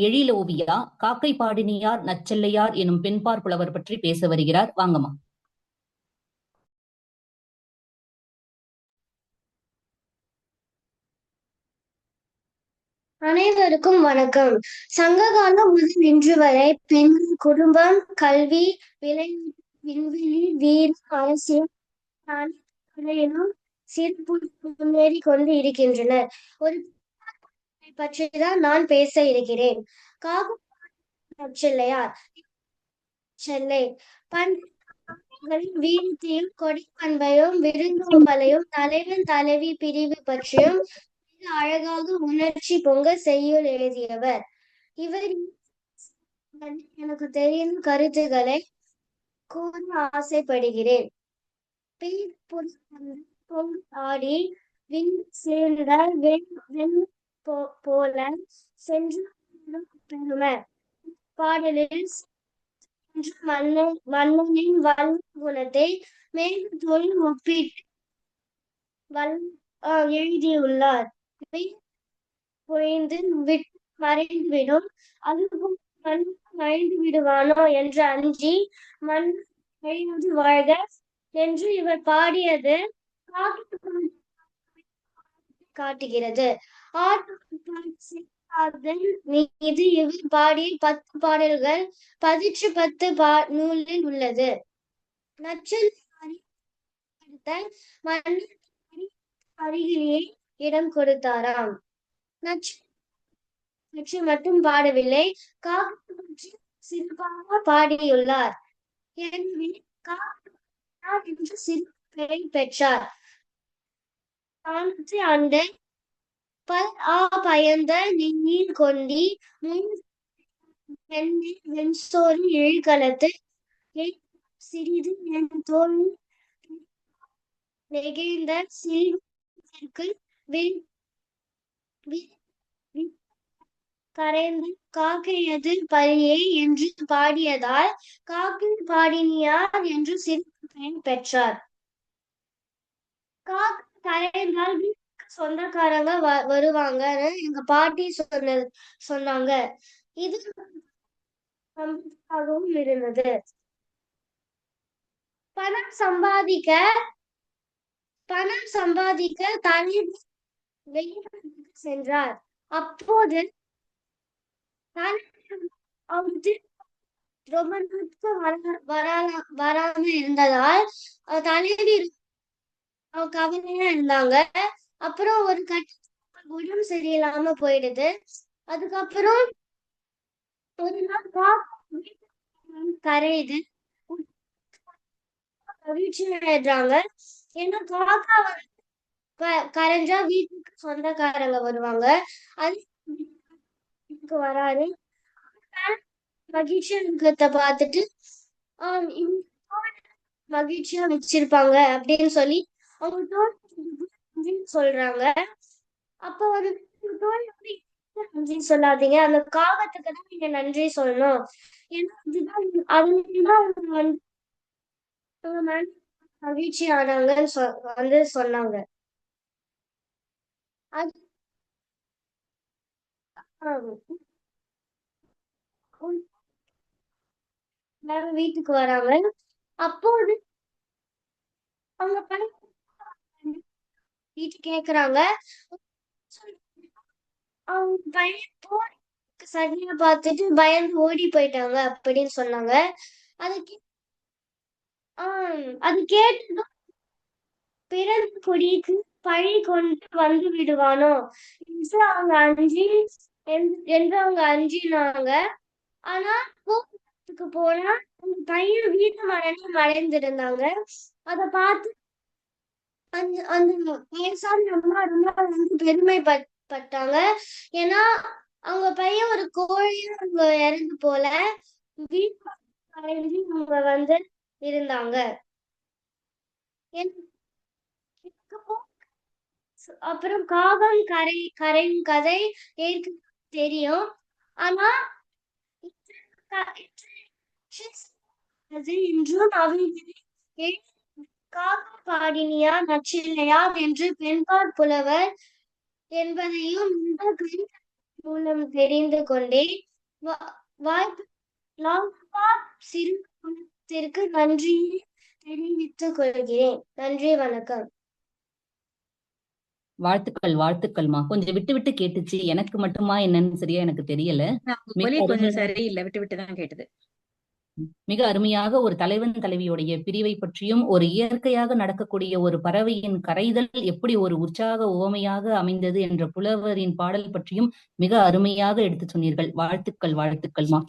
எழிலோவியா காக்கை பாடினியார் நச்செல்லையார் எனும் பெண்பார் புலவர் பற்றி பேச வருகிறார். வாங்கம்மா. அனைவருக்கும் வணக்கம். சங்க காலம் முதல் இன்று வரை பெண்கள் குடும்பம், கல்வி, விளையாட்டு, விண்வெளி, வீரம், அரசியல் துறையிலும் சிறப்புடன் முன்னேறி கொண்டு இருக்கின்றனர். ஒரு பற்றிதான் நான் பேச இருக்கிறேன். காகம் நற்செல்லையார். செல்லை பண்களின் வீரத்தையும் கொடைப்பண்பையும் விருந்தோம்பலையும் தலைவன் தலைவி பிரிவு பற்றியும் மிக அழகாக உணர்ச்சி பொங்க செய்யுள் எழுதியவர் இவர். எனக்கு தெரியும் கருத்துக்களை கூற ஆசைப்படுகிறேன். ஆடி விண் சேர்ந்த போல சென்று பெருமை பாடலில் மன்னனின் வல் குணத்தை மேலும் ஒப்பிட்டு எழுதியுள்ளார். பொழிந்து மறைந்துவிடும் அதுவும் மறைந்து விடுவானோ என்று அஞ்சி மண் வாழ்க என்று இவர் பாடியது காட்டுகிறது. மீது இவர் பாடிய 10 பாடல்கள் 10 நூலில் உள்ளது. நச்சல் அருகிலேயே இடம் கொடுத்தாராம். நச்சு மட்டும் பாடவில்லை, காக்கை பற்றி சிறப்பாக பாடியுள்ளார். எனவே என்று சிறு பெயரை பெற்றார். அந்த பயந்த நெஞ்சில் கொண்டி வெண்சோறு எழுகலத்து சிறிது என் தோல் நெகிழ்ந்த சில்விற்கு கரைந்து காக்கையது பரியே என்று பாடியதால் காக்கை பாடினியார் என்று சிறப்பு பெயர் பெற்றார். காக்கை கரைந்தால் சொந்தக்காரங்க வருவாங்கன்னு எங்க பாட்டி சொன்னாங்க. இது இருந்தது. பணம் சம்பாதிக்க தலைவர் சென்றார். அப்போது ரொம்ப வராம இருந்ததால் தலைவி கவலையா இருந்தாங்க. அப்புறம் ஒரு உடம்பு சரியில்லாம போயிடுது. அதுக்கப்புறம் ஒரு நாள் கரையுது. மகிழ்ச்சியாயிடுறாங்க. ஏன்னா காக்கா கரைஞ்சா வீட்டுக்கு சொந்தக்காரங்க வருவாங்க. அது வராது. மகிழ்ச்சியா இருக்கிறத பார்த்துட்டு மகிழ்ச்சியா வச்சிருப்பாங்க அப்படின்னு சொல்லி அவங்க சொல்றாங்க. அப்ப வந்து நன்றி சொல்லாதீங்க, அந்த காகத்துக்கு தான் நீங்க நன்றி சொல்லணும். ஏன்னா அதுதான் மகிழ்ச்சி ஆனாங்கன்னு வந்து சொன்னாங்க. அது வீட்டுக்கு வராங்க. அப்போது அவங்க வீட்டு கேக்குறாங்க. அவங்க பையன் சரியா பார்த்துட்டு பயந்து ஓடி போயிட்டாங்க அப்படின்னு சொன்னாங்க. அது அது கேட்டதும் பிறந்த குடிக்கு பழி கொண்டு வந்து விடுவானோ என்று அவங்க அஞ்சினாங்க. ஆனா கோபத்துக்கு போனா அந்த பையன் வீட்டு மரணம் அடைந்திருந்தாங்க. அத பார்த்து அந்த அந்த வயசான அம்மா ரொம்ப வந்து பெருமைப்பட்டாங்க. ஏன்னா அவங்க பையன் ஒரு கோழியா அவங்க இறந்து போல வீட்டு அவங்க வந்து இருந்தாங்க. அப்புறம் காகம் கரையும் கதை தெரியும். ஆனா இன்றும் அவைகளை காகம் பாடினியார் நச்சில்லையார் என்று பெண்பார் புலவர் என்பதையும் மூலம் தெரிந்து கொண்டேன். வா- வாய்ப்பு சிறு குழுத்திற்கு நன்றி தெரிவித்துக் கொள்கிறேன். நன்றி, வணக்கம். வாழ்த்துக்கள்மா. கொஞ்சம் விட்டு விட்டு கேட்டுச்சு. எனக்கு மட்டுமா என்னன்னு சரியா எனக்கு தெரியல. உங்க மிக ஒலி கொஞ்சம் அருமையா சரியில்லை, விட்டு விட்டு தான் கேட்டது. மிக அருமையாக ஒரு தலைவன் தலைவியுடைய பிரிவை பற்றியும், ஒரு இயற்கையாக நடக்கக்கூடிய ஒரு பறவையின் கரைதல் எப்படி ஒரு உற்சாக உவமையாக அமைந்தது என்ற புலவரின் பாடல் பற்றியும் மிக அருமையாக எடுத்து சொன்னீர்கள். வாழ்த்துக்கள்மா.